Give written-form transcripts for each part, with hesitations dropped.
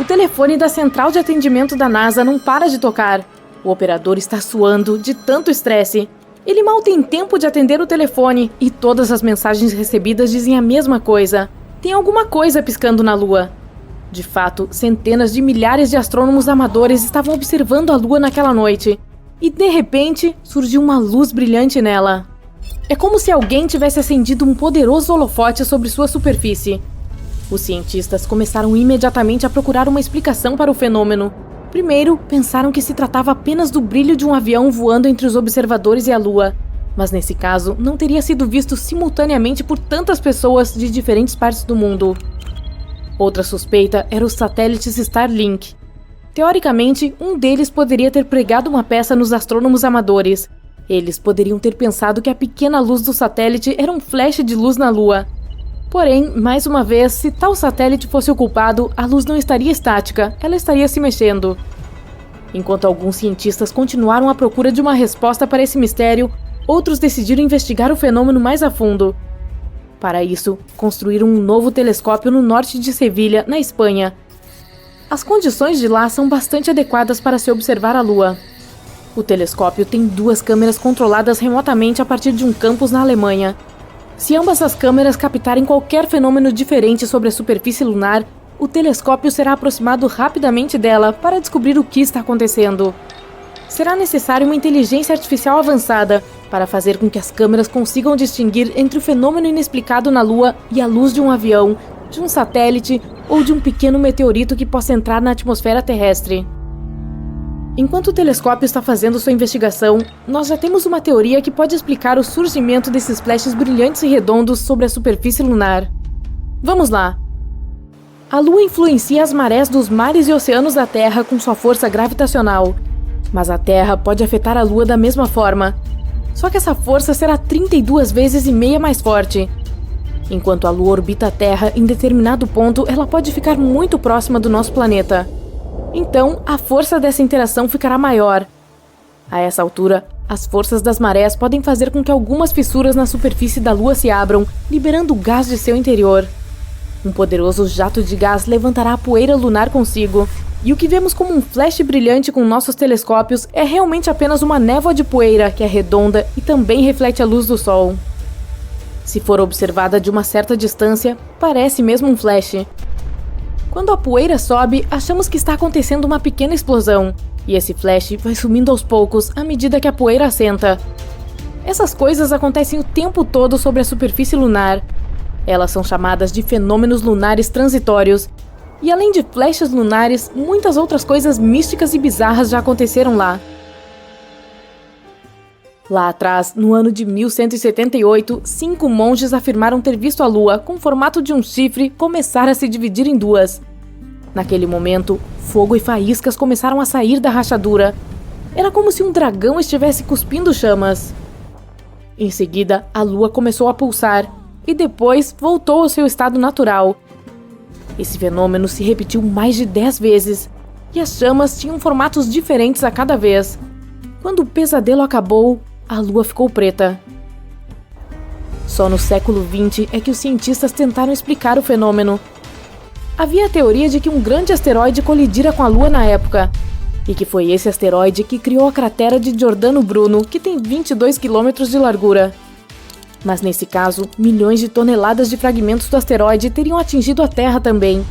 telefone da central de atendimento da NASA não para de tocar. O operador está suando de tanto estresse. Ele mal tem tempo de atender o telefone e todas as mensagens recebidas dizem a mesma coisa. Tem alguma coisa piscando na Lua. De fato, centenas de milhares de astrônomos amadores estavam observando a Lua naquela noite. E, de repente, surgiu uma luz brilhante nela. É como se alguém tivesse acendido um poderoso holofote sobre sua superfície. Os cientistas começaram imediatamente a procurar uma explicação para o fenômeno. Primeiro, pensaram que se tratava apenas do brilho de um avião voando entre os observadores e a Lua. Mas nesse caso, não teria sido visto simultaneamente por tantas pessoas de diferentes partes do mundo. Outra suspeita era os satélites Starlink. Teoricamente, um deles poderia ter pregado uma peça nos astrônomos amadores. Eles poderiam ter pensado que a pequena luz do satélite era um flash de luz na Lua. Porém, mais uma vez, se tal satélite fosse o culpado, a luz não estaria estática, ela estaria se mexendo. Enquanto alguns cientistas continuaram à procura de uma resposta para esse mistério, outros decidiram investigar o fenômeno mais a fundo. Para isso, construíram um novo telescópio no norte de Sevilha, na Espanha. As condições de lá são bastante adequadas para se observar a Lua. O telescópio tem 2 câmeras controladas remotamente a partir de um campus na Alemanha. Se ambas as câmeras captarem qualquer fenômeno diferente sobre a superfície lunar, o telescópio será aproximado rapidamente dela para descobrir o que está acontecendo. Será necessária uma inteligência artificial avançada para fazer com que as câmeras consigam distinguir entre o fenômeno inexplicado na Lua e a luz de um avião, de um satélite ou de um pequeno meteorito que possa entrar na atmosfera terrestre. Enquanto o telescópio está fazendo sua investigação, nós já temos uma teoria que pode explicar o surgimento desses flashes brilhantes e redondos sobre a superfície lunar. Vamos lá! A Lua influencia as marés dos mares e oceanos da Terra com sua força gravitacional. Mas a Terra pode afetar a Lua da mesma forma. Só que essa força será 32 vezes e meia mais forte. Enquanto a Lua orbita a Terra, em determinado ponto, ela pode ficar muito próxima do nosso planeta. Então, a força dessa interação ficará maior. A essa altura, as forças das marés podem fazer com que algumas fissuras na superfície da Lua se abram, liberando gás de seu interior. Um poderoso jato de gás levantará a poeira lunar consigo, e o que vemos como um flash brilhante com nossos telescópios é realmente apenas uma névoa de poeira que é redonda e também reflete a luz do Sol. Se for observada de uma certa distância, parece mesmo um flash. Quando a poeira sobe, achamos que está acontecendo uma pequena explosão, e esse flash vai sumindo aos poucos à medida que a poeira assenta. Essas coisas acontecem o tempo todo sobre a superfície lunar. Elas são chamadas de fenômenos lunares transitórios, e além de flashes lunares, muitas outras coisas místicas e bizarras já aconteceram lá. Lá atrás, no ano de 1178, 5 monges afirmaram ter visto a Lua, com o formato de um chifre, começar a se dividir em 2. Naquele momento, fogo e faíscas começaram a sair da rachadura. Era como se um dragão estivesse cuspindo chamas. Em seguida, a Lua começou a pulsar, e depois voltou ao seu estado natural. Esse fenômeno se repetiu mais de 10 vezes, e as chamas tinham formatos diferentes a cada vez. Quando o pesadelo acabou, a Lua ficou preta. Só no século XX é que os cientistas tentaram explicar o fenômeno. Havia a teoria de que um grande asteroide colidira com a Lua na época, e que foi esse asteroide que criou a cratera de Giordano Bruno, que tem 22 quilômetros de largura. Mas nesse caso, milhões de toneladas de fragmentos do asteroide teriam atingido a Terra também.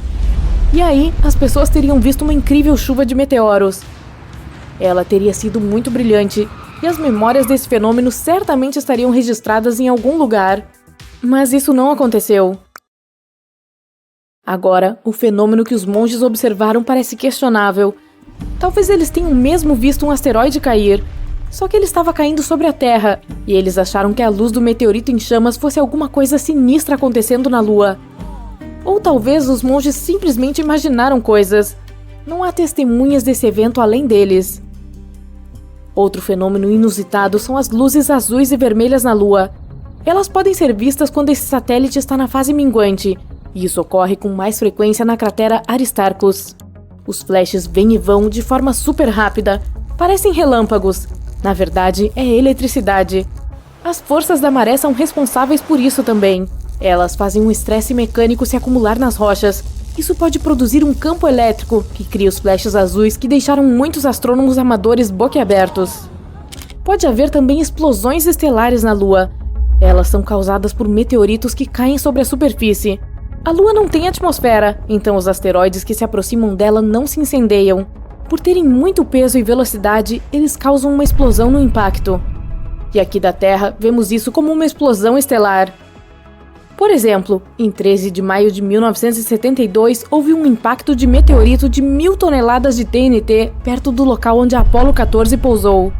E aí, as pessoas teriam visto uma incrível chuva de meteoros. Ela teria sido muito brilhante, e as memórias desse fenômeno certamente estariam registradas em algum lugar. Mas isso não aconteceu. Agora, o fenômeno que os monges observaram parece questionável. Talvez eles tenham mesmo visto um asteroide cair, só que ele estava caindo sobre a Terra, e eles acharam que a luz do meteorito em chamas fosse alguma coisa sinistra acontecendo na Lua. Ou talvez os monges simplesmente imaginaram coisas. Não há testemunhas desse evento além deles. Outro fenômeno inusitado são as luzes azuis e vermelhas na Lua. Elas podem ser vistas quando esse satélite está na fase minguante, e isso ocorre com mais frequência na cratera Aristarchus. Os flashes vêm e vão de forma super rápida, parecem relâmpagos. Na verdade, é eletricidade. As forças da maré são responsáveis por isso também. Elas fazem um estresse mecânico se acumular nas rochas, Isso pode produzir um campo elétrico que cria os flashes azuis que deixaram muitos astrônomos amadores boquiabertos. Pode haver também explosões estelares na Lua. Elas são causadas por meteoritos que caem sobre a superfície. A Lua não tem atmosfera, então os asteroides que se aproximam dela não se incendeiam. Por terem muito peso e velocidade, eles causam uma explosão no impacto. E aqui da Terra, vemos isso como uma explosão estelar. Por exemplo, em 13 de maio de 1972, houve um impacto de meteorito de 1.000 toneladas de TNT perto do local onde a Apollo 14 pousou.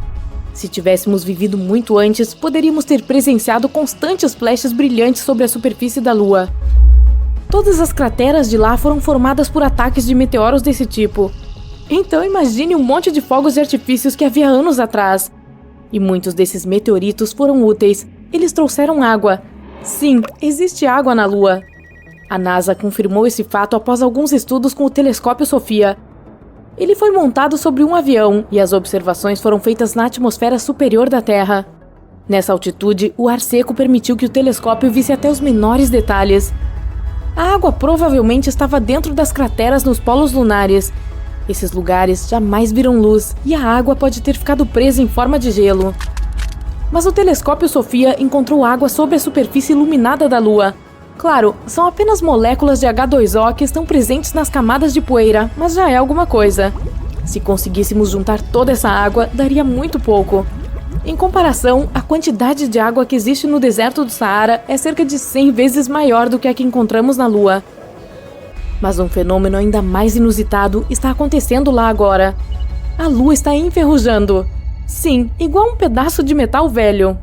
Se tivéssemos vivido muito antes, poderíamos ter presenciado constantes flashes brilhantes sobre a superfície da Lua. Todas as crateras de lá foram formadas por ataques de meteoros desse tipo. Então imagine um monte de fogos de artifícios que havia anos atrás. E muitos desses meteoritos foram úteis. Eles trouxeram água. Sim, existe água na Lua. A NASA confirmou esse fato após alguns estudos com o telescópio SOFIA. Ele foi montado sobre um avião e as observações foram feitas na atmosfera superior da Terra. Nessa altitude, o ar seco permitiu que o telescópio visse até os menores detalhes. A água provavelmente estava dentro das crateras nos polos lunares. Esses lugares jamais viram luz e a água pode ter ficado presa em forma de gelo. Mas o telescópio SOFIA encontrou água sobre a superfície iluminada da Lua. Claro, são apenas moléculas de H2O que estão presentes nas camadas de poeira, mas já é alguma coisa. Se conseguíssemos juntar toda essa água, daria muito pouco. Em comparação, a quantidade de água que existe no deserto do Saara é cerca de 100 vezes maior do que a que encontramos na Lua. Mas um fenômeno ainda mais inusitado está acontecendo lá agora. A Lua está enferrujando. Sim, igual um pedaço de metal velho.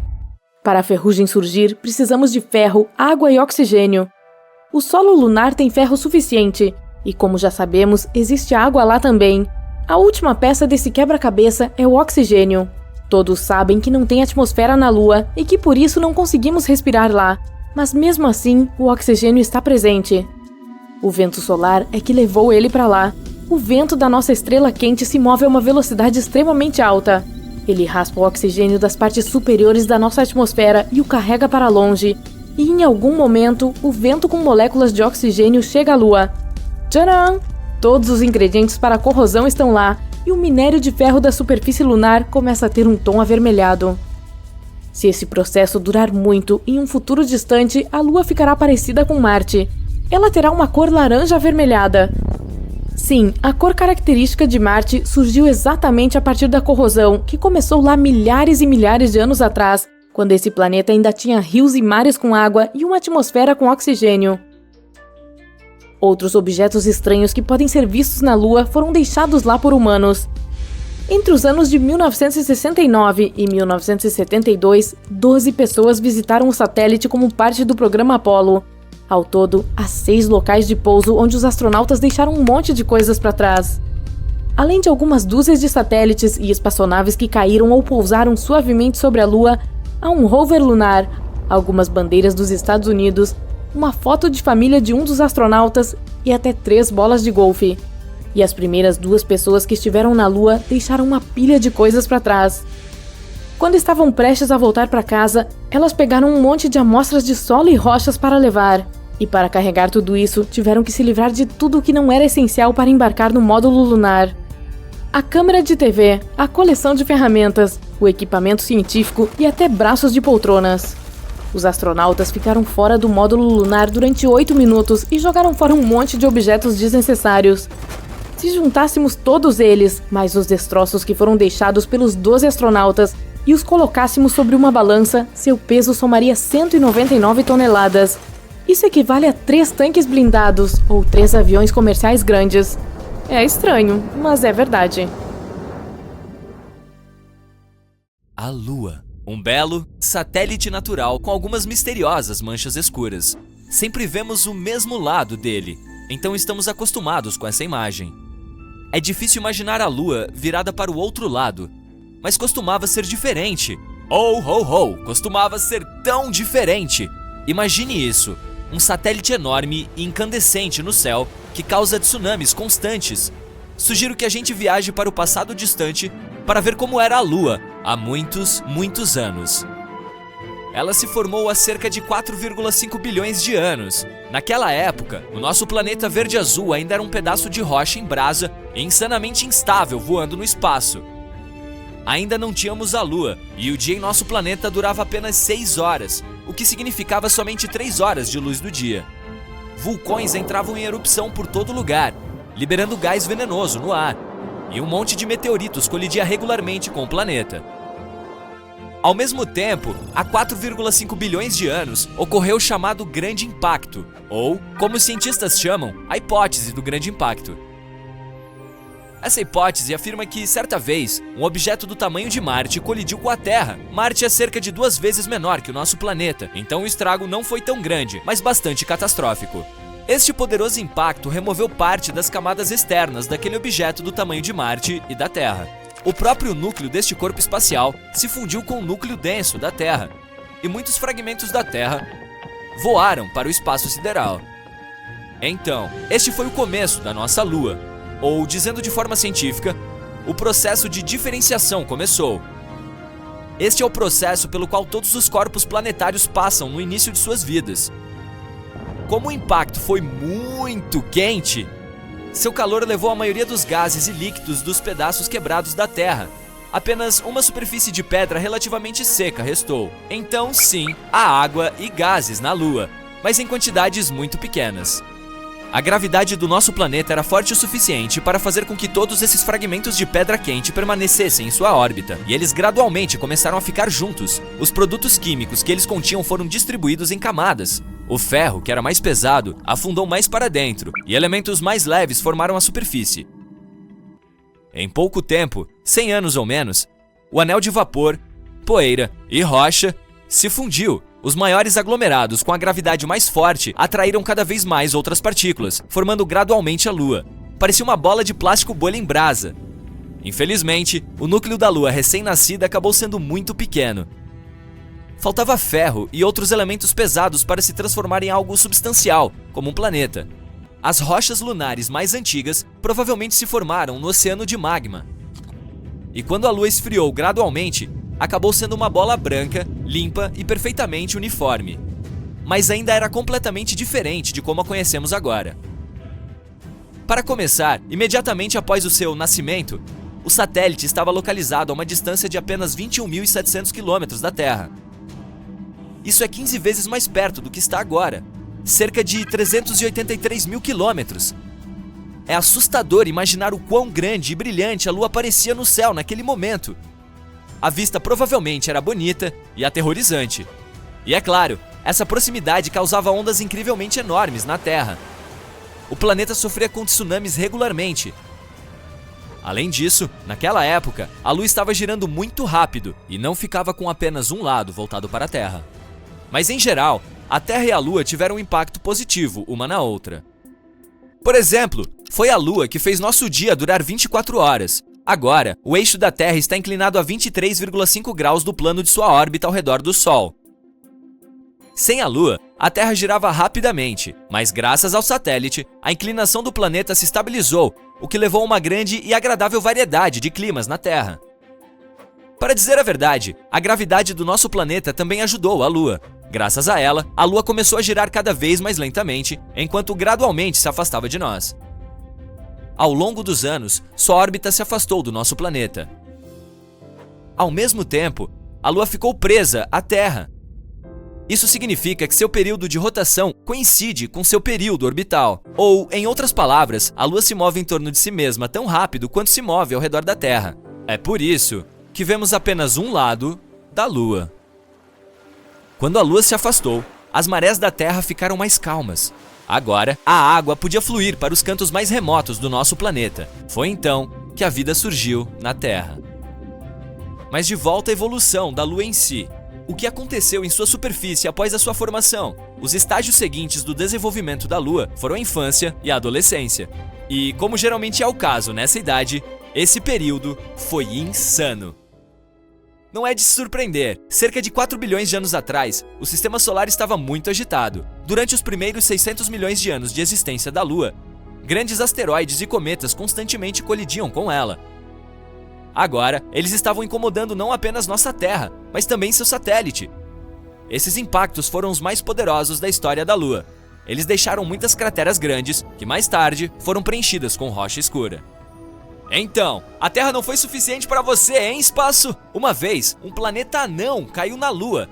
Para a ferrugem surgir, precisamos de ferro, água e oxigênio. O solo lunar tem ferro suficiente, e como já sabemos, existe água lá também. A última peça desse quebra-cabeça é o oxigênio. Todos sabem que não tem atmosfera na Lua e que por isso não conseguimos respirar lá, mas mesmo assim, o oxigênio está presente. O vento solar é que levou ele para lá. O vento da nossa estrela quente se move a uma velocidade extremamente alta. Ele raspa o oxigênio das partes superiores da nossa atmosfera e o carrega para longe. E em algum momento, o vento com moléculas de oxigênio chega à Lua. Tcharam! Todos os ingredientes para a corrosão estão lá, e o minério de ferro da superfície lunar começa a ter um tom avermelhado. Se esse processo durar muito, em um futuro distante, a Lua ficará parecida com Marte. Ela terá uma cor laranja avermelhada. Sim, a cor característica de Marte surgiu exatamente a partir da corrosão, que começou lá milhares e milhares de anos atrás, quando esse planeta ainda tinha rios e mares com água e uma atmosfera com oxigênio. Outros objetos estranhos que podem ser vistos na Lua foram deixados lá por humanos. Entre os anos de 1969 e 1972, 12 pessoas visitaram o satélite como parte do programa Apollo. Ao todo, há 6 locais de pouso onde os astronautas deixaram um monte de coisas para trás. Além de algumas dúzias de satélites e espaçonaves que caíram ou pousaram suavemente sobre a Lua, há um rover lunar, algumas bandeiras dos Estados Unidos, uma foto de família de um dos astronautas e até 3 bolas de golfe. E as primeiras 2 pessoas que estiveram na Lua deixaram uma pilha de coisas para trás. Quando estavam prestes a voltar para casa, elas pegaram um monte de amostras de solo e rochas para levar. E para carregar tudo isso, tiveram que se livrar de tudo o que não era essencial para embarcar no módulo lunar. A câmera de TV, a coleção de ferramentas, o equipamento científico e até braços de poltronas. Os astronautas ficaram fora do módulo lunar durante 8 minutos e jogaram fora um monte de objetos desnecessários. Se juntássemos todos eles, mais os destroços que foram deixados pelos 12 astronautas, e os colocássemos sobre uma balança, seu peso somaria 199 toneladas. Isso equivale a 3 tanques blindados ou 3 aviões comerciais grandes. É estranho, mas é verdade. A Lua. Um belo satélite natural com algumas misteriosas manchas escuras. Sempre vemos o mesmo lado dele, então estamos acostumados com essa imagem. É difícil imaginar a Lua virada para o outro lado, mas costumava ser diferente. Oh, oh, oh, costumava ser tão diferente. Imagine isso, um satélite enorme e incandescente no céu que causa tsunamis constantes. Sugiro que a gente viaje para o passado distante para ver como era a Lua há muitos, muitos anos. ela se formou há cerca de 4,5 bilhões de anos. Naquela época, o nosso planeta verde-azul ainda era um pedaço de rocha em brasa e insanamente instável voando no espaço. Ainda não tínhamos a Lua, e o dia em nosso planeta durava apenas 6 horas, o que significava somente 3 horas de luz do dia. Vulcões entravam em erupção por todo lugar, liberando gás venenoso no ar, e um monte de meteoritos colidia regularmente com o planeta. Ao mesmo tempo, há 4,5 bilhões de anos, ocorreu o chamado Grande Impacto, ou, como os cientistas chamam, a hipótese do Grande Impacto. Essa hipótese afirma que, certa vez, um objeto do tamanho de Marte colidiu com a Terra. Marte é cerca de 2 vezes menor que o nosso planeta, então o estrago não foi tão grande, mas bastante catastrófico. Este poderoso impacto removeu parte das camadas externas daquele objeto do tamanho de Marte e da Terra. O próprio núcleo deste corpo espacial se fundiu com o núcleo denso da Terra, e muitos fragmentos da Terra voaram para o espaço sideral. Então, este foi o começo da nossa Lua, ou, dizendo de forma científica, o processo de diferenciação começou. Este é o processo pelo qual todos os corpos planetários passam no início de suas vidas. Como o impacto foi muito quente, seu calor levou a maioria dos gases e líquidos dos pedaços quebrados da Terra. Apenas uma superfície de pedra relativamente seca restou. Então, sim, há água e gases na Lua, mas em quantidades muito pequenas. A gravidade do nosso planeta era forte o suficiente para fazer com que todos esses fragmentos de pedra quente permanecessem em sua órbita, e eles gradualmente começaram a ficar juntos. Os produtos químicos que eles continham foram distribuídos em camadas. O ferro, que era mais pesado, afundou mais para dentro, e elementos mais leves formaram a superfície. Em pouco tempo, 100 anos ou menos, o anel de vapor, poeira e rocha se fundiu. Os maiores aglomerados com a gravidade mais forte atraíram cada vez mais outras partículas, formando gradualmente a Lua. Parecia uma bola de plástico bolha em brasa. Infelizmente, o núcleo da Lua recém-nascida acabou sendo muito pequeno. Faltava ferro e outros elementos pesados para se transformar em algo substancial, como um planeta. As rochas lunares mais antigas provavelmente se formaram no oceano de magma. E quando a Lua esfriou gradualmente, acabou sendo uma bola branca, limpa e perfeitamente uniforme. Mas ainda era completamente diferente de como a conhecemos agora. Para começar, imediatamente após o seu nascimento, o satélite estava localizado a uma distância de apenas 21.700 km da Terra. Isso é 15 vezes mais perto do que está agora, cerca de 383 mil quilômetros. É assustador imaginar o quão grande e brilhante a Lua parecia no céu naquele momento. A vista provavelmente era bonita e aterrorizante. E é claro, essa proximidade causava ondas incrivelmente enormes na Terra. O planeta sofria com tsunamis regularmente. Além disso, naquela época, a Lua estava girando muito rápido e não ficava com apenas um lado voltado para a Terra. Mas em geral, a Terra e a Lua tiveram um impacto positivo uma na outra. Por exemplo, foi a Lua que fez nosso dia durar 24 horas. Agora, o eixo da Terra está inclinado a 23,5 graus do plano de sua órbita ao redor do Sol. Sem a Lua, a Terra girava rapidamente, mas graças ao satélite, a inclinação do planeta se estabilizou, o que levou a uma grande e agradável variedade de climas na Terra. Para dizer a verdade, a gravidade do nosso planeta também ajudou a Lua. Graças a ela, a Lua começou a girar cada vez mais lentamente, enquanto gradualmente se afastava de nós. Ao longo dos anos, sua órbita se afastou do nosso planeta. Ao mesmo tempo, a Lua ficou presa à Terra. Isso significa que seu período de rotação coincide com seu período orbital. Ou, em outras palavras, a Lua se move em torno de si mesma tão rápido quanto se move ao redor da Terra. É por isso que vemos apenas um lado da Lua. Quando a Lua se afastou, as marés da Terra ficaram mais calmas. Agora, a água podia fluir para os cantos mais remotos do nosso planeta. Foi então que a vida surgiu na Terra. Mas de volta à evolução da Lua em si. O que aconteceu em sua superfície após a sua formação? Os estágios seguintes do desenvolvimento da Lua foram a infância e a adolescência. E, como geralmente é o caso nessa idade, esse período foi insano. Não é de se surpreender, cerca de 4 bilhões de anos atrás, o sistema solar estava muito agitado. Durante os primeiros 600 milhões de anos de existência da Lua, grandes asteroides e cometas constantemente colidiam com ela. Agora, eles estavam incomodando não apenas nossa Terra, mas também seu satélite. Esses impactos foram os mais poderosos da história da Lua. Eles deixaram muitas crateras grandes, que mais tarde foram preenchidas com rocha escura. Então, a Terra não foi suficiente para você, hein, espaço? Uma vez, um planeta anão caiu na Lua.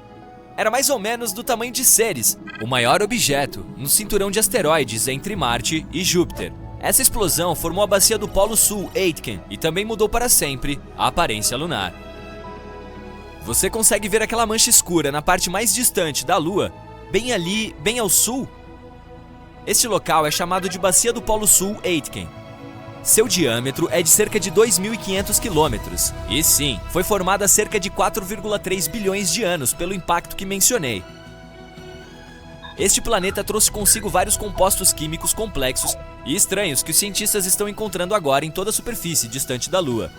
Era mais ou menos do tamanho de Ceres, o maior objeto no cinturão de asteroides entre Marte e Júpiter. Essa explosão formou a bacia do Polo Sul, Aitken, e também mudou para sempre a aparência lunar. Você consegue ver aquela mancha escura na parte mais distante da Lua, bem ali, bem ao sul? Este local é chamado de Bacia do Polo Sul, Aitken. Seu diâmetro é de cerca de 2.500 quilômetros, e sim, foi formada há cerca de 4,3 bilhões de anos pelo impacto que mencionei. Este planeta trouxe consigo vários compostos químicos complexos e estranhos que os cientistas estão encontrando agora em toda a superfície distante da Lua.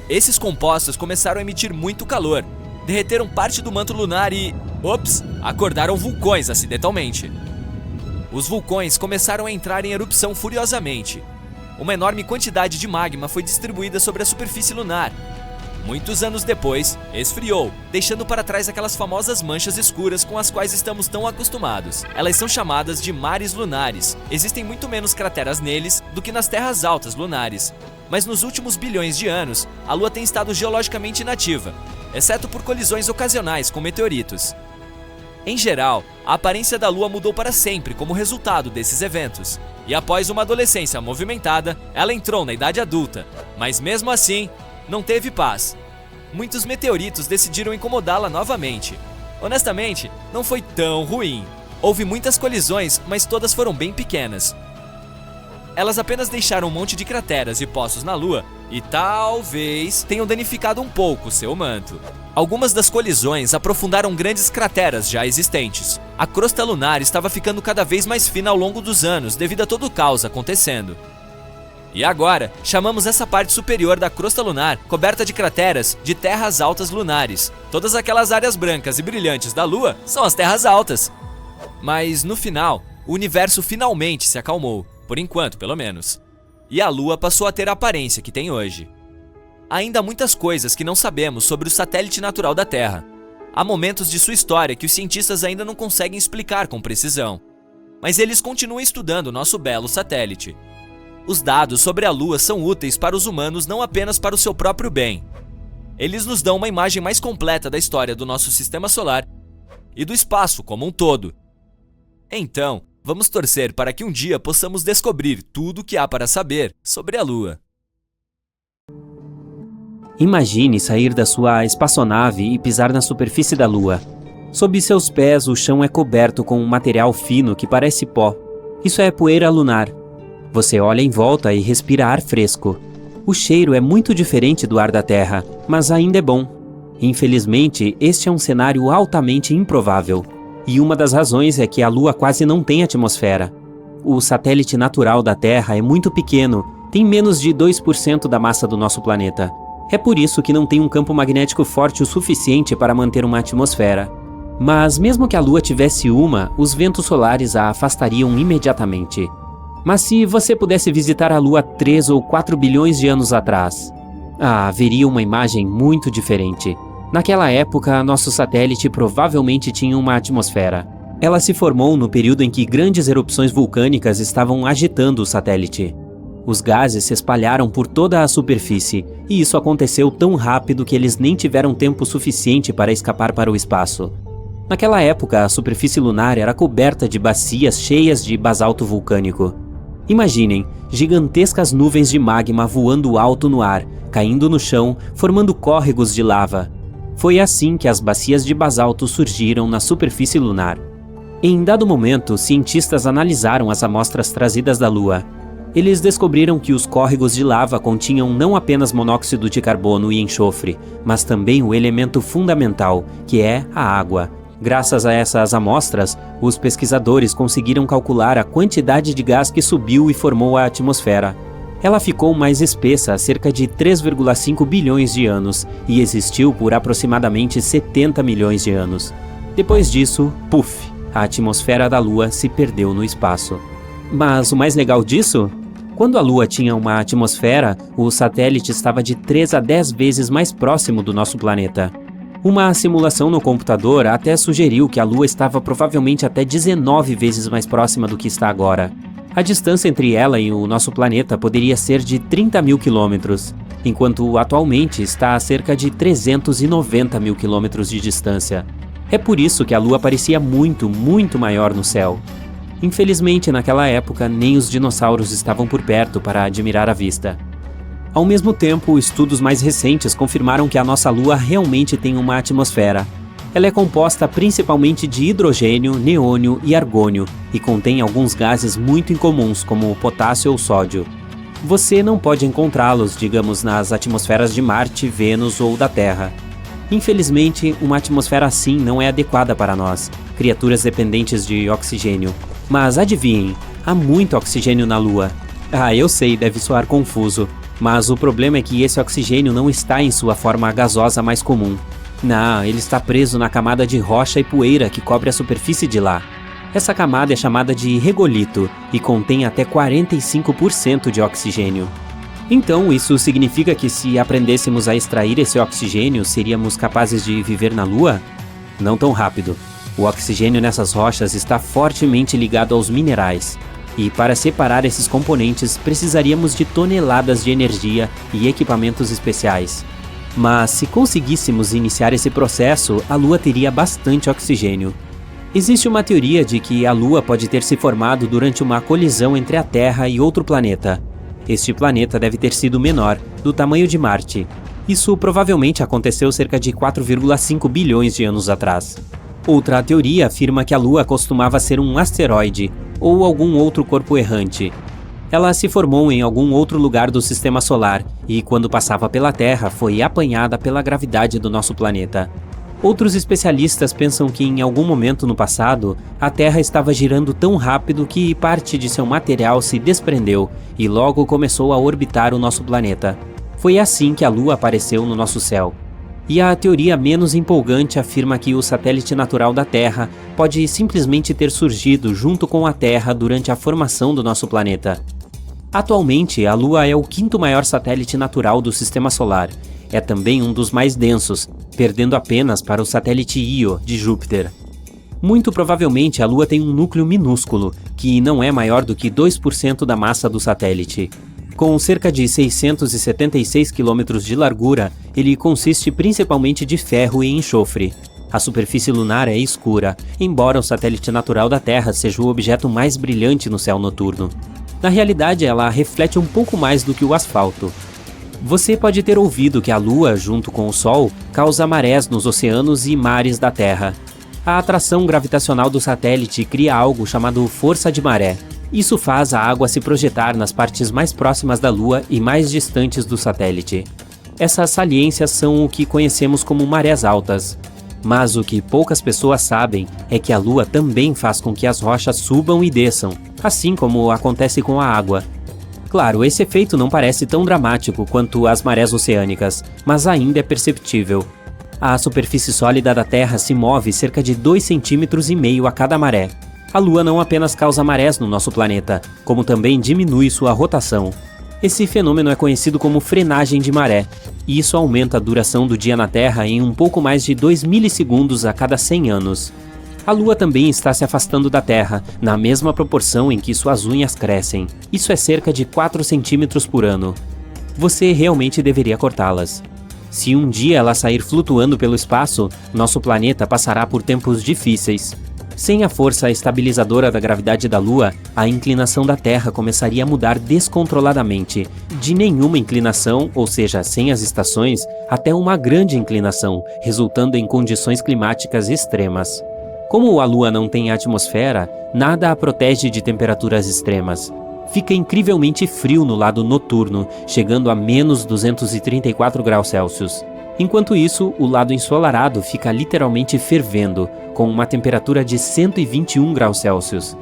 Esses compostos começaram a emitir muito calor, derreteram parte do manto lunar e... acordaram vulcões acidentalmente. Os vulcões começaram a entrar em erupção furiosamente. Uma enorme quantidade de magma foi distribuída sobre a superfície lunar. Muitos anos depois, esfriou, deixando para trás aquelas famosas manchas escuras com as quais estamos tão acostumados. Elas são chamadas de mares lunares. Existem muito menos crateras neles do que nas terras altas lunares. Mas nos últimos bilhões de anos, a Lua tem estado geologicamente inativa, exceto por colisões ocasionais com meteoritos. Em geral, a aparência da Lua mudou para sempre como resultado desses eventos. E após uma adolescência movimentada, ela entrou na idade adulta. Mas mesmo assim, não teve paz. Muitos meteoritos decidiram incomodá-la novamente. Honestamente, não foi tão ruim. Houve muitas colisões, mas todas foram bem pequenas. Elas apenas deixaram um monte de crateras e poços na Lua e talvez tenham danificado um pouco seu manto. Algumas das colisões aprofundaram grandes crateras já existentes. A crosta lunar estava ficando cada vez mais fina ao longo dos anos devido a todo o caos acontecendo. E agora, chamamos essa parte superior da crosta lunar, coberta de crateras, de terras altas lunares. Todas aquelas áreas brancas e brilhantes da Lua são as terras altas. Mas no final, o universo finalmente se acalmou, por enquanto pelo menos. E a Lua passou a ter a aparência que tem hoje. Há ainda muitas coisas que não sabemos sobre o satélite natural da Terra. Há momentos de sua história que os cientistas ainda não conseguem explicar com precisão. Mas eles continuam estudando nosso belo satélite. Os dados sobre a Lua são úteis para os humanos não apenas para o seu próprio bem. Eles nos dão uma imagem mais completa da história do nosso sistema solar e do espaço como um todo. Então, vamos torcer para que um dia possamos descobrir tudo o que há para saber sobre a Lua. Imagine sair da sua espaçonave e pisar na superfície da Lua. Sob seus pés, o chão é coberto com um material fino que parece pó. Isso é poeira lunar. Você olha em volta e respira ar fresco. O cheiro é muito diferente do ar da Terra, mas ainda é bom. Infelizmente, este é um cenário altamente improvável. E uma das razões é que a Lua quase não tem atmosfera. O satélite natural da Terra é muito pequeno, tem menos de 2% da massa do nosso planeta. É por isso que não tem um campo magnético forte o suficiente para manter uma atmosfera. Mas mesmo que a Lua tivesse uma, os ventos solares a afastariam imediatamente. Mas se você pudesse visitar a Lua 3 ou 4 bilhões de anos atrás, veria uma imagem muito diferente. Naquela época, nosso satélite provavelmente tinha uma atmosfera. Ela se formou no período em que grandes erupções vulcânicas estavam agitando o satélite. Os gases se espalharam por toda a superfície, e isso aconteceu tão rápido que eles nem tiveram tempo suficiente para escapar para o espaço. Naquela época, a superfície lunar era coberta de bacias cheias de basalto vulcânico. Imaginem, gigantescas nuvens de magma voando alto no ar, caindo no chão, formando córregos de lava. Foi assim que as bacias de basalto surgiram na superfície lunar. Em dado momento, cientistas analisaram as amostras trazidas da Lua. Eles descobriram que os córregos de lava continham não apenas monóxido de carbono e enxofre, mas também o elemento fundamental, que é a água. Graças a essas amostras, os pesquisadores conseguiram calcular a quantidade de gás que subiu e formou a atmosfera. Ela ficou mais espessa há cerca de 3,5 bilhões de anos e existiu por aproximadamente 70 milhões de anos. Depois disso, a atmosfera da Lua se perdeu no espaço. Mas o mais legal disso? Quando a Lua tinha uma atmosfera, o satélite estava de 3 a 10 vezes mais próximo do nosso planeta. Uma simulação no computador até sugeriu que a Lua estava provavelmente até 19 vezes mais próxima do que está agora. A distância entre ela e o nosso planeta poderia ser de 30 mil quilômetros, enquanto atualmente está a cerca de 390 mil quilômetros de distância. É por isso que a Lua parecia muito, muito maior no céu. Infelizmente, naquela época, nem os dinossauros estavam por perto para admirar a vista. Ao mesmo tempo, estudos mais recentes confirmaram que a nossa Lua realmente tem uma atmosfera. Ela é composta principalmente de hidrogênio, neônio e argônio, e contém alguns gases muito incomuns, como o potássio ou sódio. Você não pode encontrá-los, digamos, nas atmosferas de Marte, Vênus ou da Terra. Infelizmente, uma atmosfera assim não é adequada para nós, criaturas dependentes de oxigênio. Mas adivinhem, há muito oxigênio na Lua. Ah, eu sei, deve soar confuso, mas o problema é que esse oxigênio não está em sua forma gasosa mais comum. Não, ele está preso na camada de rocha e poeira que cobre a superfície de lá. Essa camada é chamada de regolito e contém até 45% de oxigênio. Então, isso significa que se aprendêssemos a extrair esse oxigênio, seríamos capazes de viver na Lua? Não tão rápido. O oxigênio nessas rochas está fortemente ligado aos minerais. E para separar esses componentes, precisaríamos de toneladas de energia e equipamentos especiais. Mas se conseguíssemos iniciar esse processo, a Lua teria bastante oxigênio. Existe uma teoria de que a Lua pode ter se formado durante uma colisão entre a Terra e outro planeta. Este planeta deve ter sido menor, do tamanho de Marte. Isso provavelmente aconteceu cerca de 4,5 bilhões de anos atrás. Outra teoria afirma que a Lua costumava ser um asteroide, ou algum outro corpo errante. Ela se formou em algum outro lugar do Sistema Solar e, quando passava pela Terra, foi apanhada pela gravidade do nosso planeta. Outros especialistas pensam que, em algum momento no passado, a Terra estava girando tão rápido que parte de seu material se desprendeu e logo começou a orbitar o nosso planeta. Foi assim que a Lua apareceu no nosso céu. E a teoria menos empolgante afirma que o satélite natural da Terra pode simplesmente ter surgido junto com a Terra durante a formação do nosso planeta. Atualmente, a Lua é o quinto maior satélite natural do Sistema Solar. É também um dos mais densos, perdendo apenas para o satélite Io, de Júpiter. Muito provavelmente a Lua tem um núcleo minúsculo, que não é maior do que 2% da massa do satélite. Com cerca de 676 km de largura, ele consiste principalmente de ferro e enxofre. A superfície lunar é escura, embora o satélite natural da Terra seja o objeto mais brilhante no céu noturno. Na realidade, ela reflete um pouco mais do que o asfalto. Você pode ter ouvido que a Lua, junto com o Sol, causa marés nos oceanos e mares da Terra. A atração gravitacional do satélite cria algo chamado força de maré. Isso faz a água se projetar nas partes mais próximas da Lua e mais distantes do satélite. Essas saliências são o que conhecemos como marés altas. Mas o que poucas pessoas sabem é que a Lua também faz com que as rochas subam e desçam, assim como acontece com a água. Claro, esse efeito não parece tão dramático quanto as marés oceânicas, mas ainda é perceptível. A superfície sólida da Terra se move cerca de 2,5 cm a cada maré. A Lua não apenas causa marés no nosso planeta, como também diminui sua rotação. Esse fenômeno é conhecido como frenagem de maré, e isso aumenta a duração do dia na Terra em um pouco mais de 2 milissegundos a cada 100 anos. A Lua também está se afastando da Terra, na mesma proporção em que suas unhas crescem. Isso é cerca de 4 centímetros por ano. Você realmente deveria cortá-las. Se um dia ela sair flutuando pelo espaço, nosso planeta passará por tempos difíceis. Sem a força estabilizadora da gravidade da Lua, a inclinação da Terra começaria a mudar descontroladamente, de nenhuma inclinação, ou seja, sem as estações, até uma grande inclinação, resultando em condições climáticas extremas. Como a Lua não tem atmosfera, nada a protege de temperaturas extremas. Fica incrivelmente frio no lado noturno, chegando a menos 234 graus Celsius. Enquanto isso, o lado ensolarado fica literalmente fervendo, com uma temperatura de 121 graus Celsius.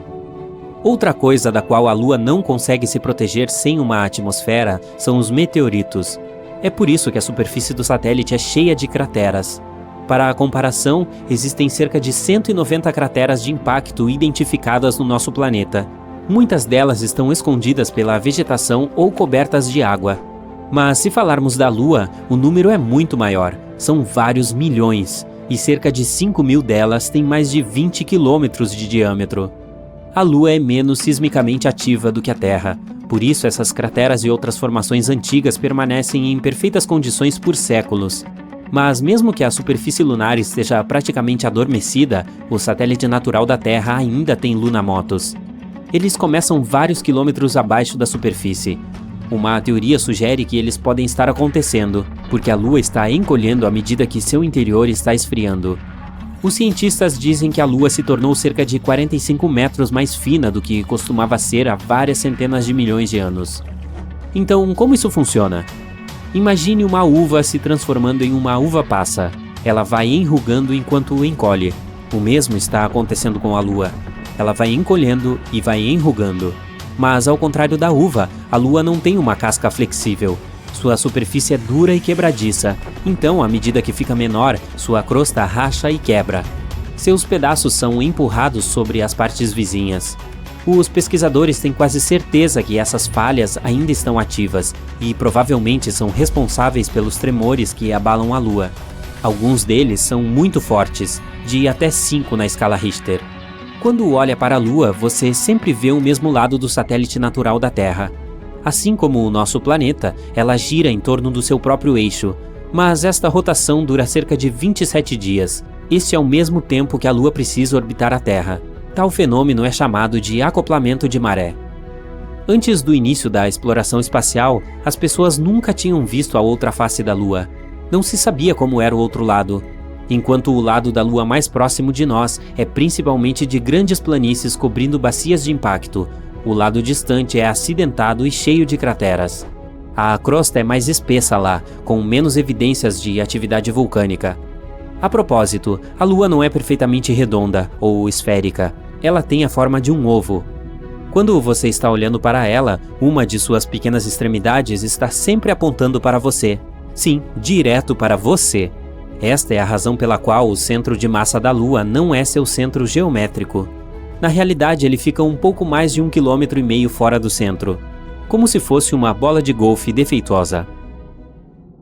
Outra coisa da qual a Lua não consegue se proteger sem uma atmosfera são os meteoritos. É por isso que a superfície do satélite é cheia de crateras. Para a comparação, existem cerca de 190 crateras de impacto identificadas no nosso planeta. Muitas delas estão escondidas pela vegetação ou cobertas de água. Mas se falarmos da Lua, o número é muito maior. São vários milhões, e cerca de 5.000 delas têm mais de 20 quilômetros de diâmetro. A Lua é menos sismicamente ativa do que a Terra, por isso essas crateras e outras formações antigas permanecem em perfeitas condições por séculos. Mas mesmo que a superfície lunar esteja praticamente adormecida, o satélite natural da Terra ainda tem lunamotos. Eles começam vários quilômetros abaixo da superfície. Uma teoria sugere que eles podem estar acontecendo, porque a Lua está encolhendo à medida que seu interior está esfriando. Os cientistas dizem que a Lua se tornou cerca de 45 metros mais fina do que costumava ser há várias centenas de milhões de anos. Então, como isso funciona? Imagine uma uva se transformando em uma uva passa. Ela vai enrugando enquanto encolhe. O mesmo está acontecendo com a Lua. Ela vai encolhendo e vai enrugando. Mas, ao contrário da uva, a Lua não tem uma casca flexível. Sua superfície é dura e quebradiça, então, à medida que fica menor, sua crosta racha e quebra. Seus pedaços são empurrados sobre as partes vizinhas. Os pesquisadores têm quase certeza que essas falhas ainda estão ativas e provavelmente são responsáveis pelos tremores que abalam a Lua. Alguns deles são muito fortes, de até 5 na escala Richter. Quando olha para a Lua, você sempre vê o mesmo lado do satélite natural da Terra. Assim como o nosso planeta, ela gira em torno do seu próprio eixo, mas esta rotação dura cerca de 27 dias. Este é o mesmo tempo que a Lua precisa orbitar a Terra. Tal fenômeno é chamado de acoplamento de maré. Antes do início da exploração espacial, as pessoas nunca tinham visto a outra face da Lua. Não se sabia como era o outro lado. Enquanto o lado da Lua mais próximo de nós é principalmente de grandes planícies cobrindo bacias de impacto, o lado distante é acidentado e cheio de crateras. A crosta é mais espessa lá, com menos evidências de atividade vulcânica. A propósito, a Lua não é perfeitamente redonda ou esférica. Ela tem a forma de um ovo. Quando você está olhando para ela, uma de suas pequenas extremidades está sempre apontando para você. Sim, direto para você. Esta é a razão pela qual o centro de massa da Lua não é seu centro geométrico. Na realidade, ele fica um pouco mais de 1,5 km fora do centro, como se fosse uma bola de golfe defeituosa.